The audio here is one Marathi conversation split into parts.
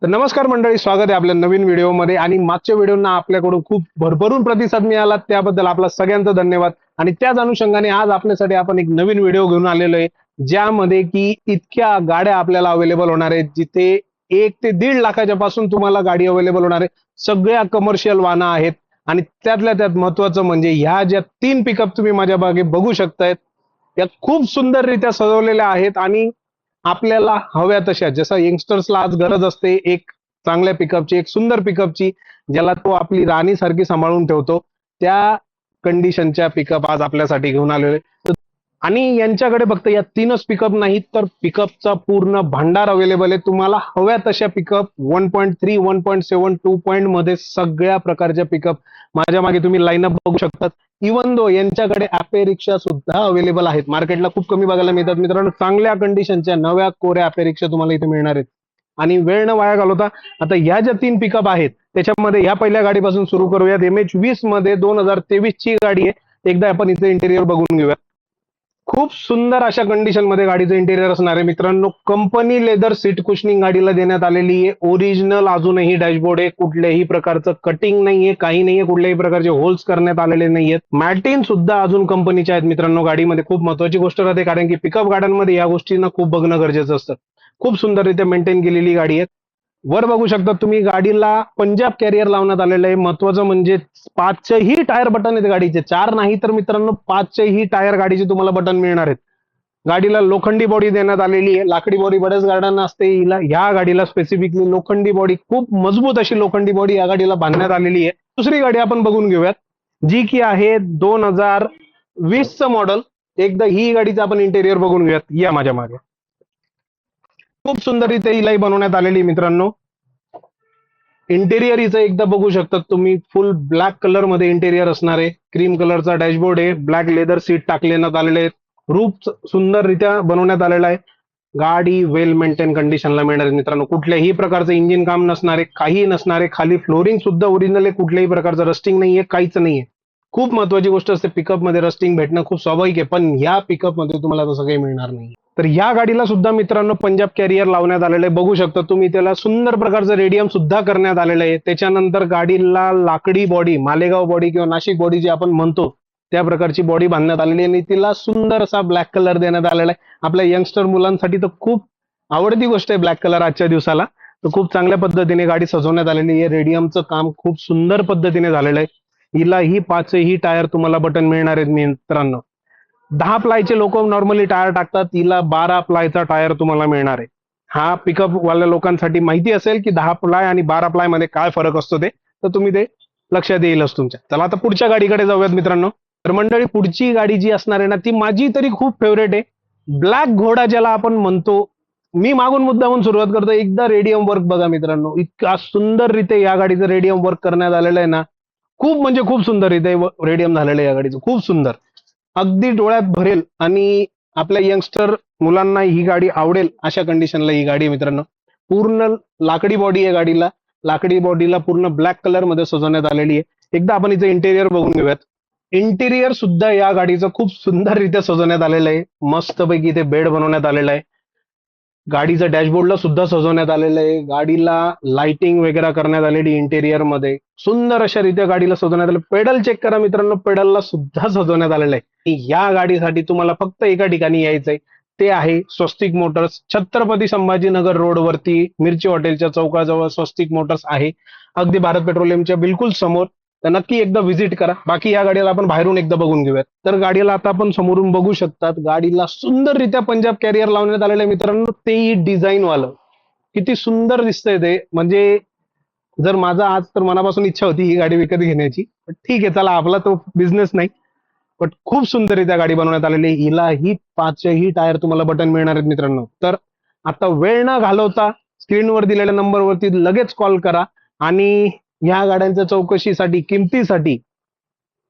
तर नमस्कार मंडळी, स्वागत आहे आपल्या नवीन व्हिडिओमध्ये. आणि मागच्या व्हिडिओना आपल्याकडून खूप भरभरून प्रतिसाद मिळाला, त्याबद्दल आपला सगळ्यांचा धन्यवाद. आणि त्याच अनुषंगाने आज आपल्यासाठी आपण एक नवीन व्हिडिओ घेऊन आलेलो आहे, ज्यामध्ये की इतक्या गाड्या आपल्याला अवेलेबल होणार आहेत, जिथे 1 ते 1.5 लाखाच्या पासून तुम्हाला गाडी अवेलेबल होणार आहे. सगळ्या कमर्शियल वाहनं आहेत. आणि त्यातल्या त्यात महत्वाचं म्हणजे ह्या ज्या 3 पिकअप तुम्ही माझ्या मागे बघू शकतायत, त्या खूप सुंदररित्या सजवलेल्या आहेत. आणि आपल्याला हव्या तशा, जसं यंगस्टर्सला आज गरज असते एक चांगल्या पिकअपची, एक सुंदर पिकअपची, ज्याला तो आपली राणी सारखी सांभाळून ठेवतो, त्या कंडिशनच्या पिकअप आज आपल्यासाठी घेऊन आलेले. आणि यांच्याकडे फक्त या 3च पिकअप नाहीत, तर पिकअपचा पूर्ण भांडार अवेलेबल आहे. तुम्हाला हव्या तशा पिकअप 1.3, 1.7, 2 मध्ये सगळ्या प्रकारच्या पिकअप माझ्या मागे तुम्ही लाईनअप बघू शकतात. इवन दो यांच्याकडे ॲपे रिक्षा सुद्धा अवेलेबल आहेत. मार्केटला खूप कमी बघायला मिळतात मित्रांनो. चांगल्या कंडिशनच्या नव्या कोऱ्या ॲपे रिक्षा तुम्हाला इथे मिळणार आहेत. आणि वेळ न वाया घालवता आता ह्या ज्या 3 पिकअप आहेत, त्याच्यामध्ये ह्या पहिल्या गाडीपासून सुरू करूयात. MH20 मध्ये 2023 ची गाडी आहे. एकदा आपण इथे इंटेरियर बघून घेऊया. खूप सुंदर अशा कंडिशन मध्ये गाडीचं इंटेरियर असणार आहे मित्रांनो. कंपनी लेदर सीट कुशनिंग गाडीला देण्यात आलेली आहे. ओरिजिनल अजूनही डॅशबोर्ड आहे. कुठल्याही प्रकारचं कटिंग नाहीये, काही नाहीये, कुठल्याही प्रकारचे होल्स करण्यात आलेले नाहीयेत. मॅटिन सुद्धा अजून कंपनीच्या आहेत मित्रांनो. गाडीमध्ये खूप महत्वाची गोष्ट राहते, कारण की पिकअप गाड्यांमध्ये या गोष्टींना खूप बघणं गरजेचं असतं. खूप सुंदररित्या मेंटेन केलेली गाडी आहे. वर बघू शकता तुम्ही, गाडीला पंजाब कॅरियर लावण्यात आलेलं आहे. महत्वाचं म्हणजे 5ही टायर बटन आहेत गाडीचे. 4 नाही तर मित्रांनो 5ही टायर गाडीचे तुम्हाला बटन मिळणार आहेत. गाडीला लोखंडी बॉडी देण्यात आलेली आहे. लाकडी बॉडी बऱ्याच गाड्यांना असते, ह्या गाडीला स्पेसिफिकली लोखंडी बॉडी, खूप मजबूत अशी लोखंडी बॉडी या गाडीला बांधण्यात आलेली आहे. दुसरी गाडी आपण बघून घेऊयात, जी की आहे 2020चं मॉडेल. एकदा ही गाडीचं आपण इंटेरियर बघून घेऊयात. या माझ्या मागे खूप सुंदररित्या हिलाही बनवण्यात आलेली मित्रांनो. इंटेरियर हिचं एकदा बघू शकता तुम्ही. फुल ब्लॅक कलर मध्ये इंटेरियर असणार आहे. क्रीम कलरचा डॅशबोर्ड आहे. ब्लॅक लेदर सीट टाकण्यात आलेले आहेत. रूफ सुंदररित्या बनवण्यात आलेला आहे. गाडी वेल मेंटेन कंडिशनला मिळणार आहे मित्रांनो. कुठल्याही प्रकारचं इंजिन काम नसणारे, काही नसणारे. खाली फ्लोरिंग सुद्धा ओरिजिनल आहे. कुठल्याही प्रकारचं रस्टिंग नाहीये, काहीच नाहीये. खूप महत्वाची गोष्ट असते, पिकअप मध्ये रस्टिंग भेटणं खूप स्वाभाविक आहे, पण ह्या पिकअप मध्ये तुम्हाला तसं काही मिळणार नाही. तर ह्या गाडीला सुद्धा मित्रांनो पंजाब कॅरियर लावण्यात आलेलं आहे. बघू शकता तुम्ही, त्याला सुंदर प्रकारचं रेडियम सुद्धा करण्यात आलेलं आहे. त्याच्यानंतर गाडीला लाकडी बॉडी, मालेगाव बॉडी किंवा नाशिक बॉडी जी आपण म्हणतो, त्या प्रकारची बॉडी बांधण्यात आलेली आहे. आणि तिला सुंदर असा ब्लॅक कलर देण्यात आलेला आहे. आपल्या यंगस्टर मुलांसाठी तर खूप आवडती गोष्ट आहे ब्लॅक कलर आजच्या दिवसाला. तर खूप चांगल्या पद्धतीने गाडी सजवण्यात आलेली आहे. रेडियमचं काम खूप सुंदर पद्धतीने झालेलं आहे. हिला ही 5ही टायर तुम्हाला बटन मिळणार आहेत मित्रांनो. 10 प्लायचे लोक नॉर्मली टायर टाकतात, हिला 12 प्लायचा टायर तुम्हाला मिळणार आहे. हा पिकअप वाल्या लोकांसाठी माहिती असेल की 10 प्लाय आणि 12 प्लाय मध्ये काय फरक असतो ते, तर तुम्ही ते लक्षात येईलच तुमच्या. चला आता पुढच्या गाडीकडे जाऊयात मित्रांनो. तर मंडळी, पुढची गाडी जी असणार आहे ना, ती माझी तरी खूप फेवरेट आहे. ब्लॅक घोडा ज्याला आपण म्हणतो. मी मागून मुद्दामून सुरुवात करतो. एकदा रेडियम वर्क बघा मित्रांनो. इतका सुंदररित्या या गाडीचं रेडियम वर्क करण्यात आलेलं आहे ना, खूप म्हणजे खूप सुंदररित्या रेडियम झालेलं आहे या गाडीचं. खूप सुंदर, अगदी डोळ्यात भरेल. आणि आपल्या यंगस्टर मुलांना ही गाडी आवडेल अशा कंडिशनला ही गाडी आहे मित्रांनो. पूर्ण लाकडी बॉडी आहे गाडीला. लाकडी बॉडीला पूर्ण ब्लॅक कलर मध्ये सजवण्यात आलेली आहे. एकदा आपण इथे इंटेरियर बघून घेऊयात. इंटेरियर सुद्धा या गाडीचं खूप सुंदररित्या सजवण्यात आलेलं आहे. मस्तपैकी इथे बेड बनवण्यात आलेला आहे. गाडीचं डॅशबोर्डला सुद्धा सजवण्यात आलेलं आहे. गाडीला लाइटिंग वगैरे करण्यात आलेली इंटेरियर मध्ये. सुंदर अशा रीत्या गाडीला सजवण्यात आलं. पेडल चेक करा मित्रांनो, पेडलला सुद्धा सजवण्यात आलेलं आहे. या गाडीसाठी तुम्हाला फक्त एका ठिकाणी यायचंय, ते आहे स्वस्तिक मोटर्स, छत्रपती संभाजीनगर रोड वरती मिरची हॉटेलच्या चौकाजवळ स्वस्तिक मोटर्स आहे. अगदी भारत पेट्रोलियमच्या बिलकुल समोर. तर नक्की एकदा व्हिजिट करा. बाकी या गाडीला आपण बाहेरून एकदा बघून घेऊयात. तर गाडीला आता आपण समोरून बघू शकतात, गाडीला सुंदररित्या पंजाब कॅरियर लावण्यात आलेलं आहे मित्रांनो. तेही डिझाईन वालं. किती सुंदर दिसतंय ते. म्हणजे जर माझा आज तर मनापासून इच्छा होती ही गाडी विकत घेण्याची, पण ठीक आहे, चला, आपला तो बिझनेस नाही. पण खूप सुंदररित्या गाडी बनवण्यात आलेली आहे. हिला ही 5ही टायर तुम्हाला बटन मिळणार आहेत मित्रांनो. तर आता वेळ न घालवता स्क्रीनवर दिलेल्या नंबरवरती लगेच कॉल करा. आणि ह्या गाड्यांच्या चौकशीसाठी, किमतीसाठी,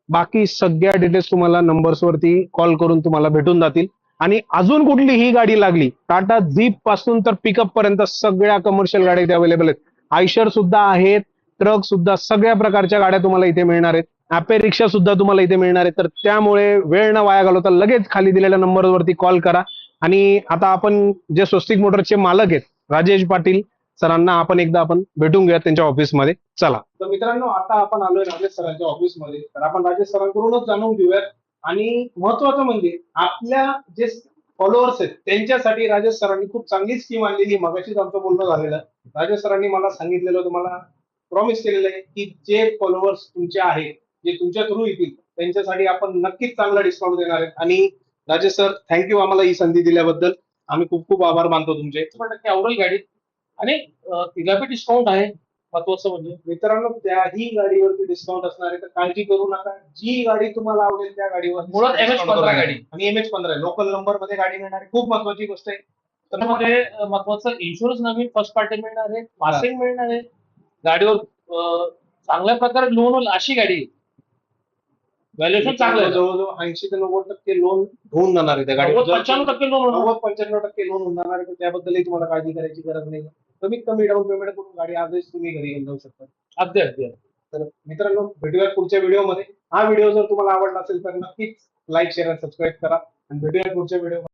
बाकी सगळ्या डिटेल्स तुम्हाला नंबर्स वरती कॉल करून तुम्हाला भेटून जातील. आणि अजून कुठलीही गाडी लागली, टाटा जीप पासून तर पिकअप पर्यंत सगळ्या कमर्शियल गाड्या इथे अवेलेबल आहेत. आयशर सुद्धा आहेत, ट्रक सुद्धा, सगळ्या प्रकारच्या गाड्या तुम्हाला इथे मिळणार आहेत. ॲपे रिक्षा सुद्धा तुम्हाला इथे मिळणार आहेत. तर त्यामुळे वेळ न वाया घालवता लगेच खाली दिलेल्या नंबरवरती कॉल करा. आणि आता आपण जे स्वस्तिक मोटरचे मालक आहेत, राजेश पाटील सरांना आपण एकदा भेटून घेऊया त्यांच्या ऑफिसमध्ये. चला तर मित्रांनो, आता आपण आलोय राजेश सरांच्या ऑफिसमध्ये. तर आपण राजेश सरांकडूनच जाणून घेऊयात. आणि महत्वाचं म्हणजे आपल्या जे फॉलोअर्स आहेत त्यांच्यासाठी राजेश सरांनी खूप चांगली स्कीम आणलेली. मगाशीच आमचं बोलणं झालेलं. राजेश सरांनी मला सांगितलेलं, तुम्हाला प्रॉमिस केलेलं आहे की जे फॉलोअर्स तुमचे आहेत, जे तुमच्या थ्रू येतील, त्यांच्यासाठी आपण नक्कीच चांगला डिस्काउंट देणार आहे. आणि राजेश सर, थँक्यू आम्हाला ही संधी दिल्याबद्दल. आम्ही खूप खूप आभार मानतो तुमचे. 100% आवडेल गाडी. आणि तिला बी डिस्काउंट आहे. महत्वाचं म्हणजे मित्रांनो, त्याही गाडीवरती डिस्काउंट असणार आहे, तर काळजी करू नका. जी गाडी तुम्हाला आवडेल त्या गाडीवर मुळात MH15 गाडी. आणि MH15 लोकल नंबर मध्ये गाडी मिळणार आहे. खूप महत्वाची गोष्ट आहे. तर मग त्यामध्ये महत्वाचं इन्शुरन्स नवीन फर्स्ट पार्टी मिळणार आहे, पासिंग मिळणार आहे, गाडीवर चांगल्या प्रकारे लोन होईल अशी गाडी. व्हॅल्युएशन चांगलं आहे. जवळजवळ 80 ते 90% लोन होऊन जाणार आहे त्या गाडीवर. 95% लोन होणार. 90-95% लोन होऊन जाणार आहे. तर त्याबद्दलही तुम्हाला काळजी करायची गरज नाही. कमीत कमी डाऊन पेमेंट करून गाडी आजच तुम्ही घरी घेऊन जाऊ शकता. अगदी अगदी. तर मित्रांनो, भेटूया पुढच्या व्हिडिओमध्ये. हा व्हिडिओ जर तुम्हाला आवडला असेल तर नक्कीच लाईक, शेअर आणि सबस्क्राईब करा. आणि भेटूया पुढच्या व्हिडिओ.